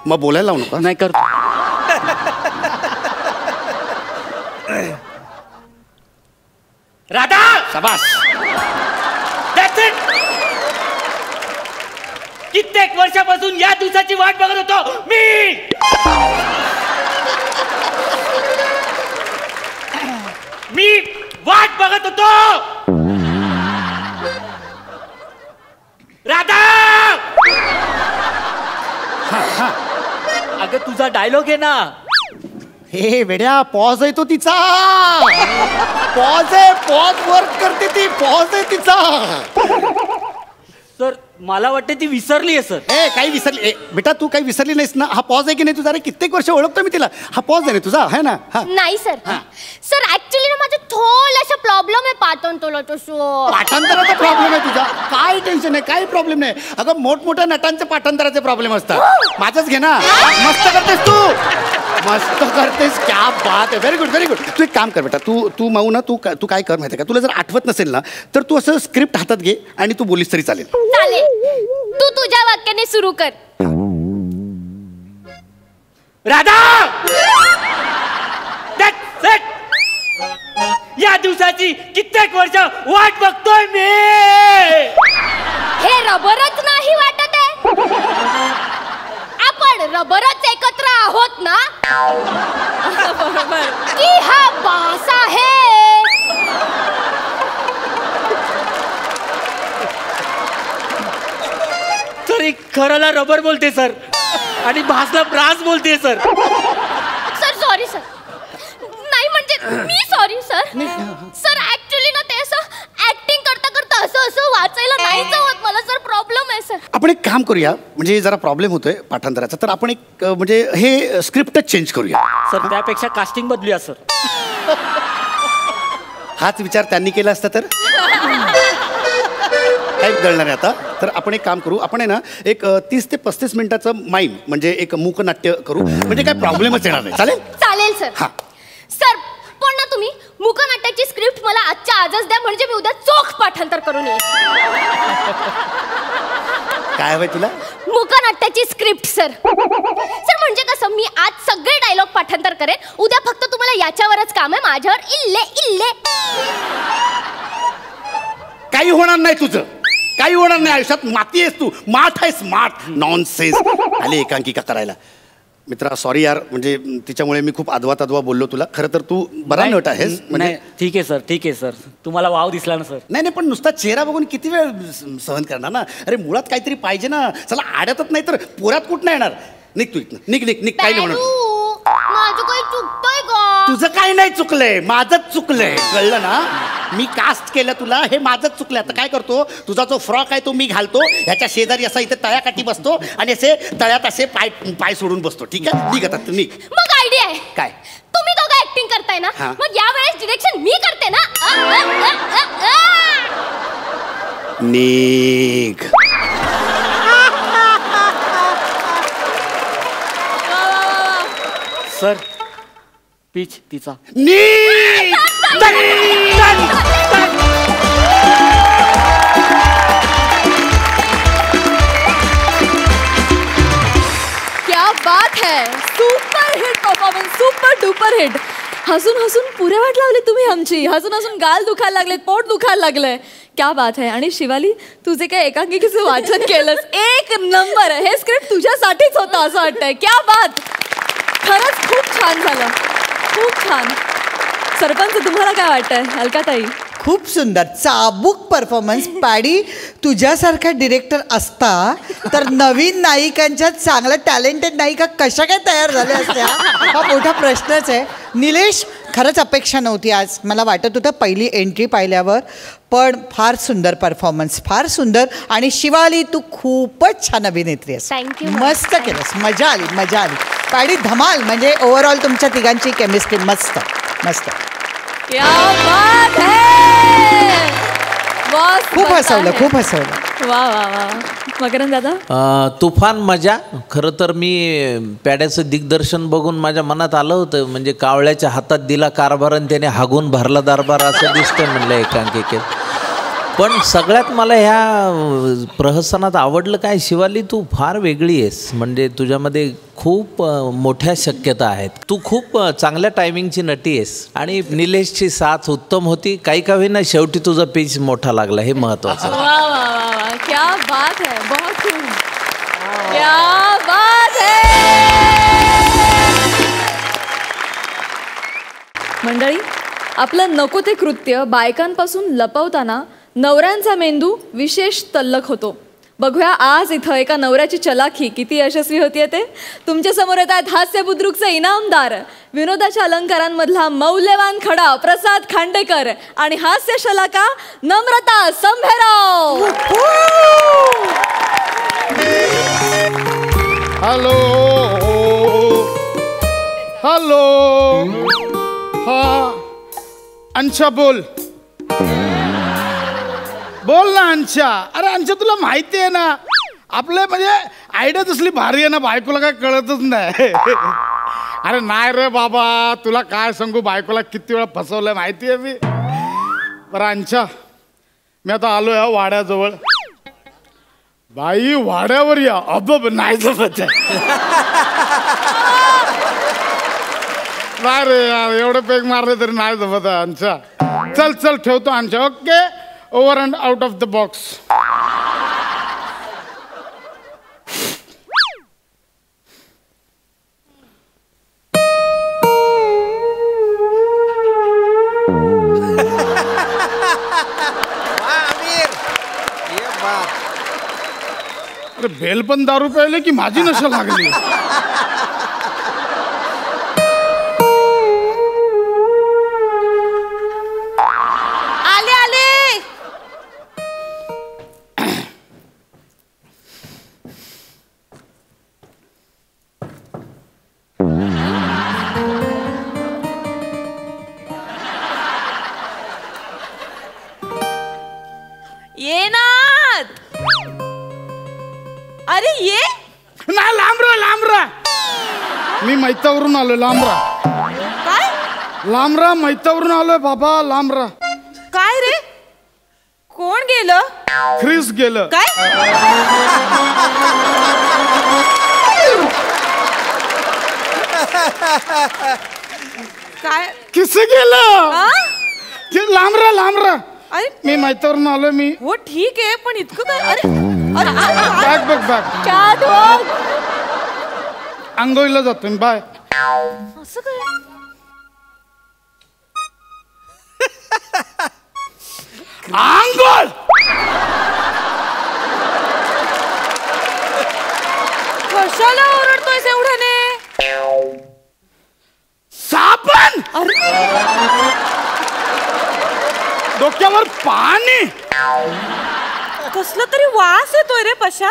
S9: मग बोलायला लावू नका.
S8: नाही करतो. राधा,
S9: शाबास.
S8: That's it. कित्येक वर्षापासून या दिवसाची वाट बघत होतो मी. वाट बघत होतो. राधा, अगं तुझा डायलॉग आहे ना.
S9: हे वेड्या, पॉज आहे तो तिचा. पॉज आहे, पॉज वर्क करते ती. पॉज आहे तिचा.
S8: सर मला वाटतं ती विसरली आहे सर.
S9: ए काही विसरली बेटा, तू काही विसरली नाहीस ना. हा पॉज आहे की नाही तुझा? अरे कित्येक वर्ष ओळखतो मी तिला. हा पॉज आहे ना तुझा, आहे ना?
S10: नाही सर. सर ऍक्च्युली ना माझं थोडासा प्रॉब्लेम आहे
S9: पाठांतराचा प्रॉब्लेम आहे तुझा. काय टेन्शन आहे, काही प्रॉब्लेम नाही. अगं मोठमोठ्या नटांचे पाठांतराचे प्रॉब्लेम असतात. माझंच घे ना. मस्त करतेस तू, मस्त करतेस. क्या बात आहे. Very good very good. तू एक काम कर बेटा, तू माऊ ना, तू काय कर माहिती आहे का? तुला जर आठवत नसेल ना तर तू असं स्क्रिप्ट हातात घे आणि तू बोलीस तरी चालेल.
S10: चालेल. तू तुझ्या वाक्याने सुरू कर.
S8: Radha, that's it. या दिवसाची कित्येक वर्ष वाट बघतोय मी.
S10: हे रबरच नाही वाटत आहे. आपण रबरच एकत्र आहोत ना. की हा बास आहे.
S8: सर खराला रबर बोलते सर आणि भासला ब्रास बोलते सर.
S10: Sir sorry sir. नाही म्हणजे मी सॉरी सर. सर ऍक्च्युली ना ते असं ऍक्टिंग करता करता
S9: काम करूया, म्हणजे जरा प्रॉब्लेम होतोय पाठांतराचा, तर आपण एक म्हणजे हे स्क्रिप्टच चेंज करूया.
S8: सर त्यापेक्षा कास्टिंग बदलूया सर.
S9: हाच विचार त्यांनी केला असता तर काय बदलणार आहे आता. तर आपण एक काम करू, आपण आहे ना एक 30 ते 35 मिनिटाचं माईम म्हणजे एक मूकनाट्य करू, म्हणजे काय प्रॉब्लेमच येणार नाही. चालेल?
S10: चालेल सर.
S9: हा
S10: सर पण ना तुम्ही मूकनाट्याची स्क्रिप्ट मला आजच्या आजच द्या, म्हणजे मी उद्या चोख पाठांतर करून येईन.
S9: काय हवंय तुला?
S10: मूकनाट्याची स्क्रिप्ट सर. सर म्हणजे कसं, मी आज सगळे डायलॉग पाठांतर करेन, उद्या फक्त तुम्हाला याच्यावरच काम आहे, माझ्यावर इल्ले इल्ले.
S9: काही होणार नाही तुझं, काही होणार नाही आयुष्यात. माती आहेस तू, माठ आहेस, माठ. नॉनसेन्स आले एकांकिका करायला. मित्रा सॉरी यार, म्हणजे तिच्यामुळे मी खूप अदवा तदवा बोललो तुला. खरं तर तू बरा नट आहेस. म्हणजे
S8: ठीक आहे सर, ठीक आहे सर, तुम्हाला वाव दिसला ना सर.
S9: नाही नाही, पण नुसता चेहरा बघून किती वेळ सहन करणार ना. अरे मुळात काहीतरी पाहिजे ना. चला आड्यातच नाही तर पोरात कुठं येणार. निघ तू इथनं, निघ निघ निघ. काही नाही होणार.
S10: माझं काही चुकतोय का?
S9: तुझं काही नाही चुकलंय, माझंच चुकलंय, कळलं ना. मी कास्ट केलं तुला, हे माझंच चुकलंय. आता काय करतो, तुझा जो फ्रॉक आहे तो मी घालतो, ह्याच्या शेजारी असा इथे तळ्याकाठी बसतो आणि असे तळ्यात असे पाय पाय सोडून बसतो. ठीक आहे, निघ आता, निघ.
S10: मग आयडिया आहे
S9: काय?
S10: तुम्ही दोघं ऍक्टिंग करताय ना,
S9: हा.
S10: मग यावेळेस डिरेक्शन मी करते ना.
S9: निघ.
S8: सर पीच तिचा.
S9: निघ.
S1: क्या बात है, super hit performance, super duper hit. हसून हसून पुरे वाट लावली तुम्ही आमची. हसून हसून गाल दुखायला लागलेत, पोट दुखायला लागलंय. क्या बात है. आणि शिवाली, तू जे काही एकांकिकेचं वाचन केलंस, एक नंबर. हे स्क्रिप्ट तुझ्यासाठीच होतं असं वाटतंय. क्या बात. खरंच खूप छान झालं, खूप छान. सरपंच तुम्हाला काय वाटतंय अलकाताई?
S6: खूप सुंदर चाबूक परफॉर्मन्स. पॅडी, तुझ्यासारखा डिरेक्टर असता तर नवीन नायिकांच्या चांगल्या टॅलेंटेड नायिका कशा काय तयार झाल्या असत्या, हा मोठा प्रश्नच आहे. निलेश, खरंच अपेक्षा नव्हती आज. मला वाटत होतं पहिली एंट्री पाहिल्यावर, पण फार सुंदर परफॉर्मन्स, फार सुंदर. आणि शिवाली, तू खूपच छान अभिनेत्री आहेस.
S10: थँक्यू.
S6: मस्त केलंस, मजा आली, मजा आली. पॅडी धमाल. म्हणजे ओव्हरऑल तुमच्या तिघांची केमिस्ट्री मस्त मस्त.
S1: क्या बात है.
S6: खूप हसवलं, खूप हसवलं.
S1: वा वा वा. मकरंद दादा?
S7: तुफान मजा. खरं तर मी पॅड्याचं दिग्दर्शन बघून माझ्या मनात आलं होतं, म्हणजे कावळ्याच्या हातात दिला कारभार आणि त्याने हागून भरला दरबार असं दिसतंय म्हणलं एकांकिकेत. पण सगळ्यात मला ह्या प्रहसनात आवडलं काय, शिवाली तू फार वेगळी आहेस. म्हणजे तुझ्यामध्ये खूप मोठ्या शक्यता आहेत. तू खूप चांगल्या टायमिंगची नटी आहेस. आणि निलेशची साथ उत्तम होती. काही का होईना शेवटी तुझा पीच मोठा लागला, हे महत्वाचं.
S1: वा वा वा वा. क्या बात है, बहुत खूब. क्या बात है. मंडळी, आपलं नको ते कृत्य बायकांपासून लपवताना नवऱ्यांचा मेंदू विशेष तल्लख होतो. बघूया आज इथं एका नवऱ्याची चलाखी किती यशस्वी होतीये ते. तुमच्या समोर येत आहेत हास्य बुद्रुकचे इनामदार, विनोदाच्या अलंकारांमधला मौल्यवान खडा प्रसाद खांडेकर आणि हास्य शलाका नम्रता संभेराव.
S3: Hello hello. हा अंशा, बोल बोल ना अंशा. अरे अंशा, तुला माहिती आहे ना आपले म्हणजे आयडिया तसली भारी आहे ना, बायकोला काय कळतच नाही. अरे नाही रे बाबा, तुला काय सांगू, बायकोला किती वेळा फसवलंय माहिती आहे मी. बरं अंशा, मी आता आलोय हा वाड्याजवळ. बाई वाड्यावर या. अब नाही जमत आहे. नाही रे यार, एवढं पेग मारले तरी नाही जमत आहे अंशा. चल चल ठेवतो अंशा. Okay, over and out of the box. अरे बेल पण दारू प्यायले की माझी नशा लागली. मैतावरून आलोय. लांबरा.
S4: काय
S3: लांबरा मैतावरून आलोय बाबा. लांबरा.
S4: काय रे? कोण गेलं?
S3: ख्रिस गेलं.
S4: काय? काय
S3: किस गेलं?
S4: हा?
S3: लांबरा. लांबरा.
S4: अरे
S3: मी मैतावरून आलोय मी.
S4: हो ठीक आहे पण इतकं काय? अरे अरे
S3: बॅग बघ बॅग.
S4: काय तो?
S3: आंघोळीला जातो मी. बाय.
S4: असं काय?
S3: आंघोळ.
S4: कशाला ओरडतोयस एवढ्याने?
S3: साबण. डोक्यावर पाणी.
S4: कसला तरी वास येतोय रे पशा.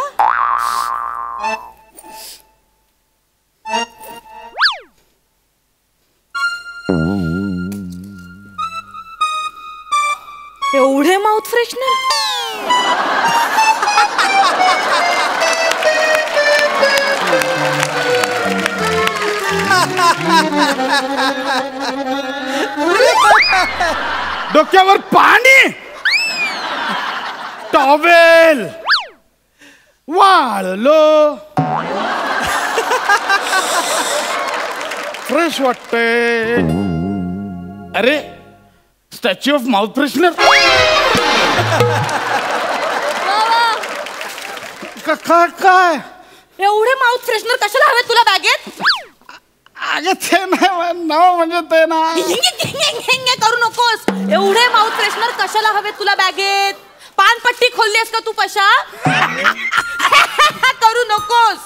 S4: एवढे माउथ फ्रेशनर.
S3: डोक्यावर पाणी. टॉवेल वाळलो. फ्रेश वाटतंय. अरे स्टॅच्यू ऑफ माउथ फ्रेशनर. काय
S4: एवढे माउथ फ्रेशनर कशाला हवे तुला बॅगेत?
S3: अगे ते नाही नाव म्हणजे ते ना.
S4: करू नकोस. एवढे माउथ फ्रेशनर कशाला हवे तुला बॅगेत? पानपट्टी खोललीस का तू पशा? करू नकोस.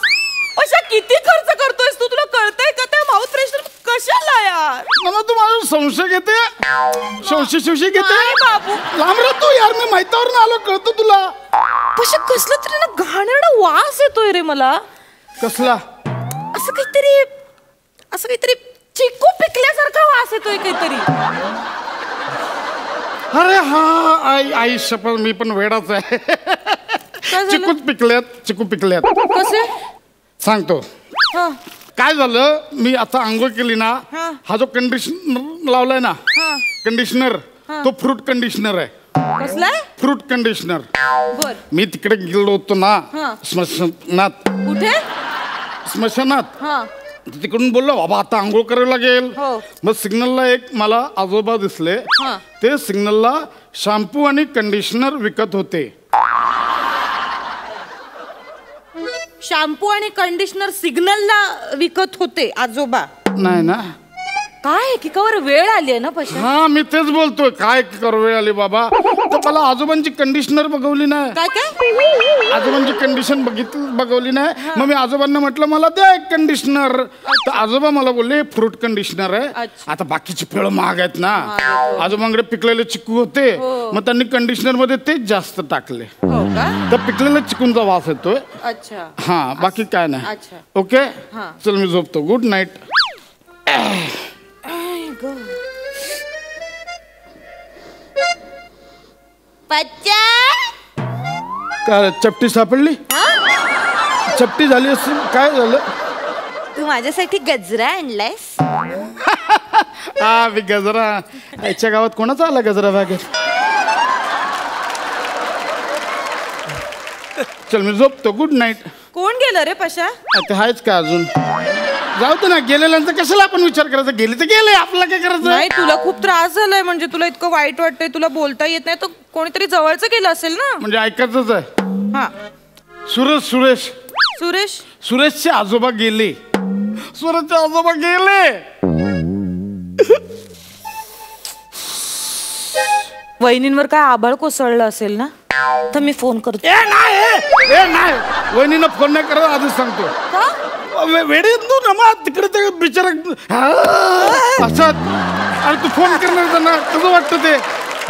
S4: पशा किती खर्च करतोयस तू? तुला कळतंय का त्या माउथ फ्रेशनर कशाला यार?
S3: मला तू माझा संशय घेते. संशय घेते
S4: बाबू.
S3: लांब रे तू यार. मी मैतावरून आलो. कळतो तुला?
S4: पशा कसला तरी ना घाणेरडा वास येतोय रे मला.
S3: कसला?
S4: असं काहीतरी चिकू पिकल्यासारखा वास येतोय काहीतरी.
S3: अरे हा आई शपथ मी पण वेडाच आहे. चिकू पिकल्यात.
S4: कसे?
S3: सांगतो. काय झालं मी आता आंघोळ केली ना. हा जो कंडिशनर लावलाय ना कंडिशनर तो फ्रूट कंडिशनर आहे.
S4: कसला?
S3: Fruit conditioner.
S4: बर.
S3: मी तिकडे गेलो होतो ना स्मशानात.
S4: कुठे?
S3: स्मशानात. तिकडून बोललो बाबा आता आंघोळ करावी लागेल. मग सिग्नलला एक मला आजोबा दिसले. ते सिग्नलला शॅम्पू आणि कंडिशनर विकत होते.
S4: शॅम्पू आणि कंडिशनर सिग्नलला विकत होते आजोबा?
S3: नाही ना.
S4: काय एकीकावर वेळ आली आहे ना पशा.
S3: हा मी तेच बोलतोय. काय करू वेळ आली बाबा. तर मला आजोबांची कंडिशनर बघवली नाही.
S4: काय
S3: आजोबांची कंडिशन बघवली नाही. मग मी आजोबांना म्हटलं मला द्या एक कंडिशनर. तर आजोबा मला बोलले फ्रूट कंडिशनर आहे. आता बाकीची फळं महाग आहेत ना. आजोबांकडे पिकलेले चिकू होते. मग त्यांनी कंडिशनर मध्ये तेच जास्त टाकले. तर पिकलेल्या चिकूंचा वास येतोय. हा बाकी काय नाही. ओके चल मी झोपतो. Good night. काय चपटी सापडली? चपटी झाली असेल. काय झालं?
S4: तू माझ्यासाठी गजरा आणलायस?
S3: हा मी गजरा. याच्या गावात कोणाचा आला गजरा बॅगेत? चल मी झोपतो. Good night.
S4: कोण गेलं रे पशा?
S3: ते आहेच का अजून? जाऊ दे ना. गेलेल्यांचा कशाला आपण विचार करायचा. गेले तर गेले. आपला काय करायचं?
S4: नाही तुला खूप त्रास झालाय म्हणजे तुला इतकं वाईट वाटतंय. तुला बोलता येत नाही तर कोणीतरी जवळचं गेलं असेल ना.
S3: म्हणजे ऐकायचंच आहे.
S4: हा
S3: सुरेशचे आजोबा गेले. सुरेशचे आजोबा गेले.
S4: वहिनींवर काय आभाळ कोसळलं असेल ना. तर मी फोन करतो.
S3: नाही वहिनीनं फोन नाही करत. आधीच सांगतो. वेडे तू ना मग तिकडे ते बिचारा असं. अरे तू फोन करणार त्यांना कसं वाटतं ते?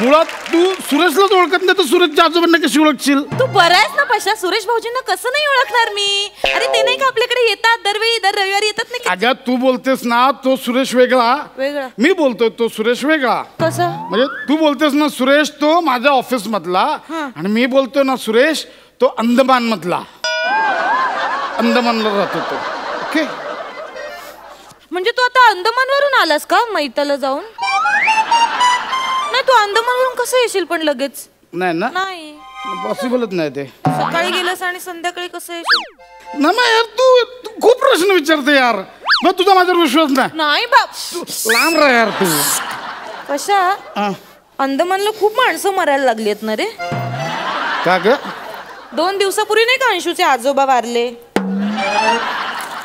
S3: मुळात तू सुरेशलाच ओळखत नाही तर सुरेशच्या आजोबांना कशी ओळखशील?
S4: तू बरा आहेस ना पशा? सुरेश भाऊजींना कसं नाही ओळखणार मी? अरे ते नाही का आपल्याकडे येतात दरवेळी दर रविवारी येतात नाही?
S3: अगं तू बोलतेस ना तो सुरेश वेगळा. मी बोलतोय तो सुरेश वेगळा.
S4: कसं
S3: म्हणजे तू बोलतेस ना सुरेश तो माझ्या ऑफिस मधला. आणि मी बोलतोय ना सुरेश तो अंदमान मधला. अंदमानला राहतो तो. ओके
S4: म्हणजे तू आता अंदमानवरून आलास का मैताला जाऊन? नाही, तू अंदमानवरून कसं येशील पण लगेच?
S3: नाही ना,
S4: नाही,
S3: पॉसिबलच नाही ते.
S4: सकाळी गेलास आणि संध्याकाळी कसं येशील?
S3: ना यार, तू खूप प्रश्न विचारते यार. मग तुझा माझ्यावर विश्वास नाही.
S4: नाही बाप,
S3: लांब राह यार तू.
S4: कशा अंदमानला खूप माणसं मरायला लागली आहेत ना रे.
S3: का ग?
S4: 2 दिवसापूर्वी नाही का अंशूचे आजोबा वारले?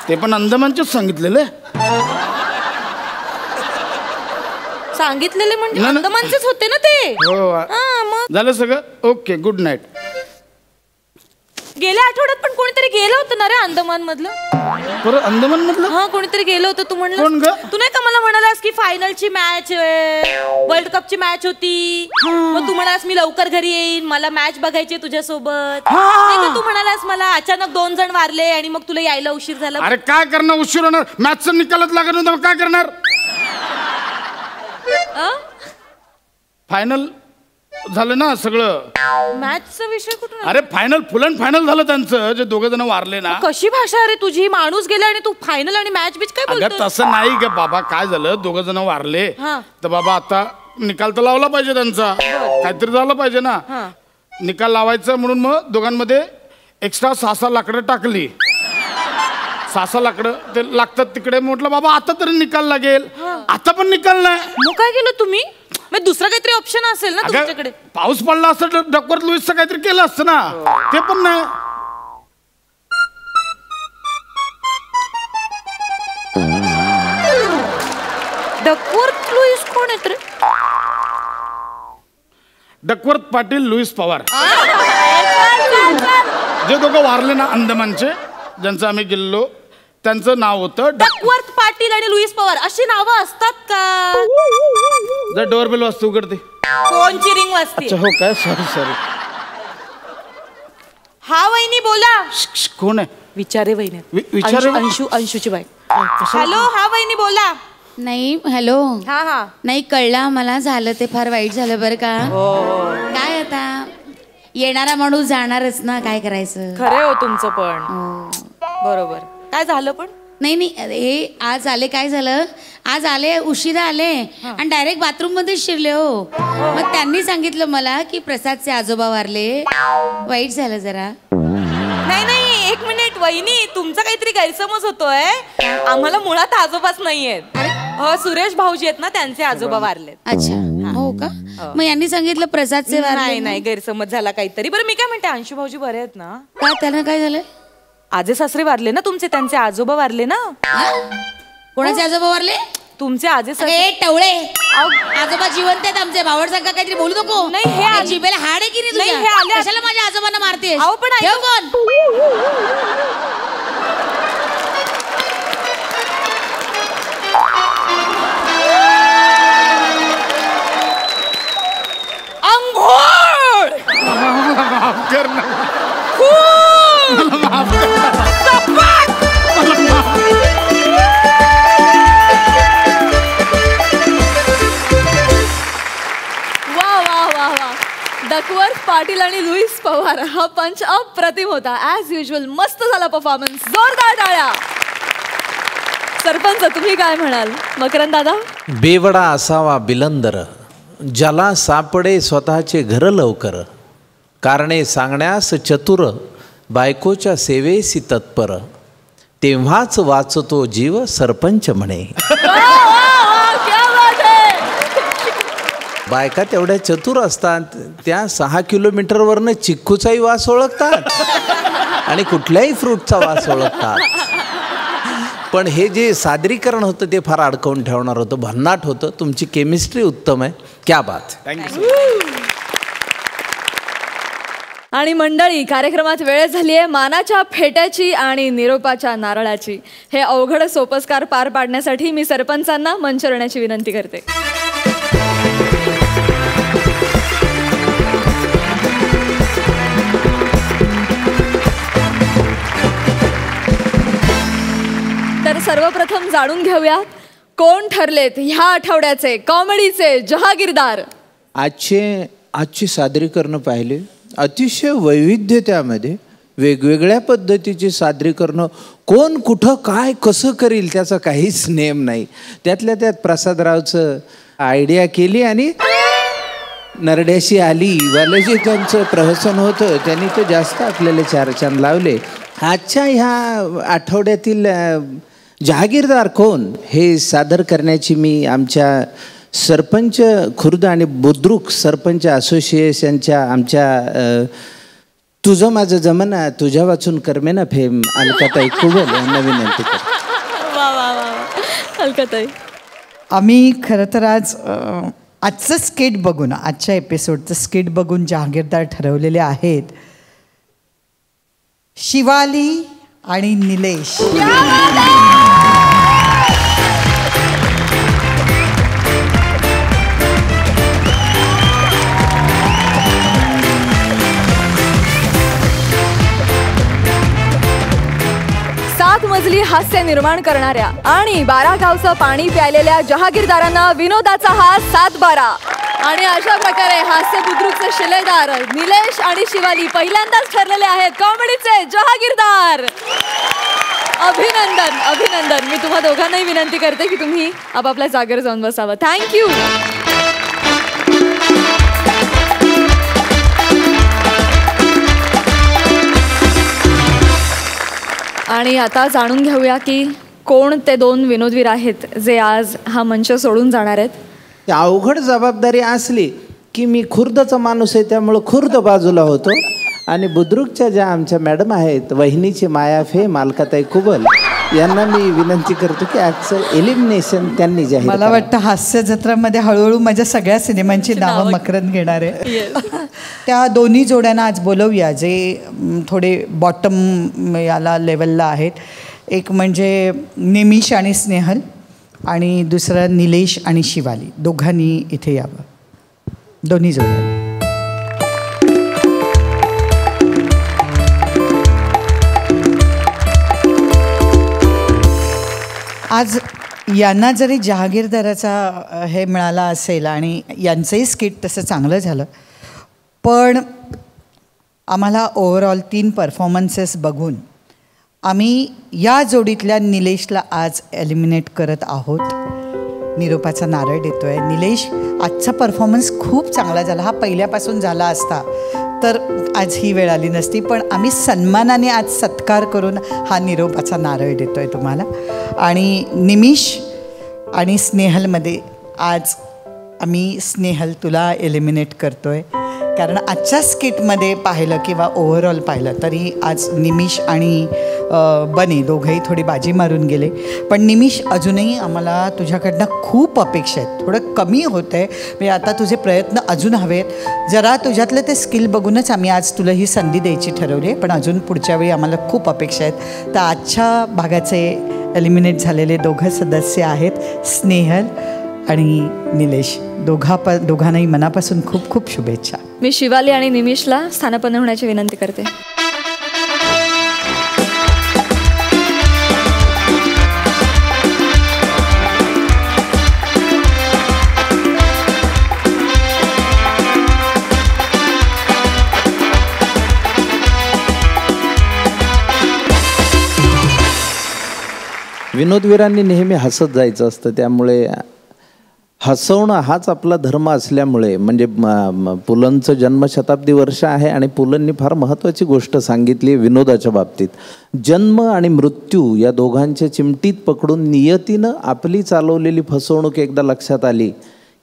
S3: ते पण अंदमानचेच सांगितलेले.
S4: सांगितलेले म्हणजे अंदमानचेच होते ना ते.
S3: हो,
S4: मग
S3: झालं सगळं ओके. Good night.
S4: गेल्या आठवड्यात पण कोणीतरी गेलं होतं ना रे अंदमान मधलं.
S3: परत अंदमान मधलं?
S4: हा, कोणीतरी गेलं होतं. तू म्हणलं
S3: कोण ग?
S4: तू नाही का मला म्हणालास की फायनलची मॅच, वर्ल्ड कपची मॅच होती, मग तू म्हणालास मी लवकर घरी येईन, मला मॅच बघायची तुझ्यासोबत. नाही का तू म्हणालास मला अचानक 2 जण वारले आणि मग तुला यायला उशीर झाला.
S3: अरे काय करणार, उशीर होणार. मॅचचा निकालच लागत नव्हता, काय करणार. फायनल झालं ना सगळं.
S4: मॅचचा विषय कुठून?
S3: अरे फायनल, फुल अँड फायनल झालं त्यांचं, जे 2 जण वारले ना.
S4: कशी भाषा रे तुझी? माणूस गेला आणि तू फायनल आणि मॅच बीच काय बोलतोस?
S3: अगं तसं नाही ग बाबा. काय झालं, 2 जण वारले तर बाबा आता निकाल तर लावला पाहिजे त्यांचा. काहीतरी झालं पाहिजे ना. निकाल लावायचा म्हणून मग दोघांमध्ये एक्स्ट्रा 6 लाकडं टाकली. 6 लाकडं ते लागतात तिकडे. म्हटलं बाबा आता तरी निकाल लागेल. आता पण निकाल नाही.
S4: मग काय केलं तुम्ही? मग दुसरा काहीतरी ऑप्शन असेल ना तुमच्याकडे.
S3: पाऊस पडला असता तर डकवर्थ लुईसचं काहीतरी केलं असतं ना. ते पण नाही.
S4: डकवर्थ लुईस कोण आहेत रे?
S3: डकवर्थ पाटील, लुईस पवार, जे 2 वारले ना अंदमानचे, ज्यांचं आम्ही गेलो, त्यांचं नाव होतं
S4: डकवर्थ पाटील आणि लुईस पवार. अशी नावं असतात का?
S3: जर डोअरबेल वाजते उघडते.
S4: कोणची रिंग वाजते?
S3: हो काय, सॉरी.
S4: हा वहिनी बोला.
S3: कोण आहे?
S4: विचारे वहिनी.
S3: विचारे
S4: अंशूची बाई. हॅलो, हा वहिनी बोला.
S11: नाही, हॅलो.
S4: हा
S11: नाही कळलं आम्हाला, झालं ते फार वाईट झालं बरं का. काय आता येणारा माणूस जाणारच ना, काय करायचं.
S4: खरं हो तुमचं पण. बरोबर. काय झालं पण?
S11: नाही हे आज आले, काय झालं, आज आले उशिरा आले आणि डायरेक्ट बाथरूम मध्ये शिरले हो. मग त्यांनी सांगितलं मला की प्रसादचे आजोबा वारले. वाईट झालं जरा.
S4: नाही, 1 मिनिट वहिनी, तुमचा काहीतरी गैरसमज होतोय. आम्हाला मुळात आजोबाच नाहीयेत. सुरेश भाऊजी आहेत ना, त्यांचे आजोबा वारलेत.
S11: अच्छा, हो का. मग यांनी सांगितलं प्रसादचे वारले.
S4: नाही, गैरसमज झाला काहीतरी. बरं मी काय म्हणते, अंशू भाऊजी बरे आहेत ना?
S11: का, त्यांना काय झालंय?
S4: आजे सासरे वारले ना तुमचे, त्यांचे आजोबा वारले ना.
S11: कोणाचे आजोबा वारले?
S4: तुमचे आजे सासरे.
S11: टवळे, आजोबा जिवंत आहेत आमचे. भावड सारखा काहीतरी बोलू नको.
S4: नाही, हे
S11: जिभेला हाड आहे की नाही?
S4: हे आले.
S11: कशाला माझ्या आजोबांना मारते?
S4: पण
S11: ठेव फोन.
S4: अंघोळ
S3: कर ना.
S1: वा. डकवर्थ पाटील आणि लुईस पवार हा पंच अप्रतिम होता. ॲज युजल मस्त झाला परफॉर्मन्स. जोरदार टाळ्या. सरपंच तुम्ही काय म्हणाल? मकरंद दादा.
S7: बेवडा असावा बिलंदर, ज्याला सापडे स्वतःचे घर लवकर, कारणे सांगण्यास चतुर, बायकोच्या सेवेसी तत्पर, तेव्हाच वाचतो जीव सरपंच म्हणे. बायका तेवढ्या चतुर असतात, त्या 6 किलोमीटरवरनं चिक्कूचाही वास ओळखतात आणि कुठल्याही फ्रूटचा वास ओळखतात. पण हे जे सादरीकरण होतं ते फार अडकवून ठेवणार होतं, भन्नाट होतं. तुमची केमिस्ट्री उत्तम आहे. क्या बात.
S3: थँक्यू.
S1: आणि मंडळी, कार्यक्रमात वेळ झाली आहे मानाच्या फेट्याची आणि निरोपाच्या नारळाची. हे अवघड सोपस्कार पार पाडण्यासाठी मी सरपंचांना मंच येण्याची विनंती करते. तर सर्वप्रथम जाणून घेऊयात कोण ठरलेत ह्या आठवड्याचे कॉमेडीचे जहागीरदार.
S12: आजची सादरीकरणं पाहिले, अतिशय वैविध्य त्यामध्ये.
S7: वेगवेगळ्या पद्धतीची सादरीकरणं, कोण कुठं काय कसं करील त्याचा काहीच नेम नाही. त्यातल्या त्यात प्रसादरावचं आयडिया केली आणि नरड्याशी आली वालं जे त्यांचं प्रहसन होतं त्यांनी तर जास्त आपल्याला 4 चांद लावले. आजच्या ह्या आठवड्यातील जहागीरदार कोण हे सादर करण्याची मी आमच्या सरपंच खुर्द आणि बुद्रुक सरपंच असोसिएशनच्या आमच्या तुझं माझं जमाना तुझ्या वाचून करमेना फेम अलकाताई कुबल यांना विनंती करतो.
S1: वा वा वा अलकाताई.
S6: आम्ही खरं तर आजचं स्किट बघून, आजच्या एपिसोडचं स्किट बघून जहागीरदार ठरवलेले आहेत शिवाली आणि निलेश.
S1: मजली हास्य निर्माण करणाऱ्या आणि 12 गावचं पाणी प्यायलेल्या जहागीरदारांना विनोदाचा हा 7-12. आणि अशा प्रकारे हास्य बुद्रुकचे शिलेदार निलेश आणि शिवाली पहिल्यांदाच ठरलेले आहेत कॉमेडीचे जहागीरदार. अभिनंदन अभिनंदन. मी तुम्हा दोघांनाही विनंती करते की तुम्ही आपापल्या जागेवर जाऊन बसावं. थँक्यू. आणि आता जाणून घेऊया की कोण ते 2 विनोदवीर आहेत जे आज हा मंच सोडून जाणार आहेत.
S7: अवघड जबाबदारी असली की मी खुर्दचा माणूस आहे त्यामुळं खुर्द बाजूला होतो आणि बुद्रुकच्या ज्या आमच्या मॅडम आहेत वहिनीची माया फेम अलकाताई कुबल यांना मी विनंती करतो की आजचं एलिमिनेशन त्यांनी जाहीर.
S6: मला वाटतं हास्य जत्रामध्ये हळूहळू माझ्या सगळ्या सिनेमांची नावं मकरंद घेणार आहे. त्या दोन्ही जोड्यांना आज बोलवूया जे थोडे बॉटम याला लेवलला आहेत. एक म्हणजे निमिष आणि स्नेहल आणि दुसरं निलेश आणि शिवाली. दोघांनी इथे यावं, दोन्ही जोड्या. आज यांना जरी जहागीरदाराचा हे मिळाला असेल आणि यांचंही स्किट तसं चांगलं झालं, पण आम्हाला ओव्हरऑल 3 परफॉर्मन्सेस बघून आम्ही या जोडीतल्या निलेशला आज एलिमिनेट करत आहोत. निरोपाचा नारळ देतो आहे. निलेश, आजचा परफॉर्मन्स खूप चांगला झाला. हा पहिल्यापासून झाला असता तर आज ही वेळ आली नसती, पण आम्ही सन्मानाने आज सत्कार करून हा निरोपाचा नारळ देतो आहे तुम्हाला. आणि निमिष आणि स्नेहलमध्ये आज आम्ही स्नेहल तुला एलिमिनेट करतो आहे, कारण आजच्या स्किटमध्ये पाहिलं किंवा ओव्हरऑल पाहिलं तरी आज निमिष आणि बनी दोघंही थोडी बाजी मारून गेले. पण निमिष, अजूनही आम्हाला तुझ्याकडनं खूप अपेक्षा आहेत. थोडं कमी होतं आहे, म्हणजे आता तुझे प्रयत्न अजून हवेत. जरा तुझ्यातलं ते स्किल बघूनच आम्ही आज तुला ही संधी द्यायची ठरवली आहे, पण अजून पुढच्या वेळी आम्हाला खूप अपेक्षा आहेत. तर आजच्या भागाचे एलिमिनेट झालेले 2 सदस्य आहेत स्नेहल आणि निलेश. दोघांनाही मनापासून खूप खूप शुभेच्छा.
S1: मी शिवाली आणि निमिषला स्थानापन्न होण्याची विनंती करते.
S7: विनोदवीरांनी नेहमी हसत जायचं असतं, त्यामुळे हसवणं हाच आपला धर्म असल्यामुळे, म्हणजे पुलंचं जन्मशताब्दी वर्ष आहे आणि पुलंनी फार महत्त्वाची गोष्ट सांगितली विनोदाच्या बाबतीत. जन्म आणि मृत्यू या दोघांच्या चिमटीत पकडून नियतीनं आपली चालवलेली फसवणूक एकदा लक्षात आली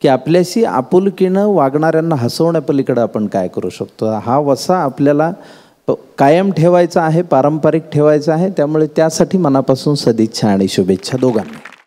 S7: की आपल्याशी आपुलकीनं वागणाऱ्यांना हसवण्यापलीकडं आपण काय करू शकतो. हा वसा आपल्याला कायम ठेवायचा आहे, पारंपरिक ठेवायचा आहे. त्यामुळे त्यासाठी मनापासून सदिच्छा आणि शुभेच्छा दोघांना.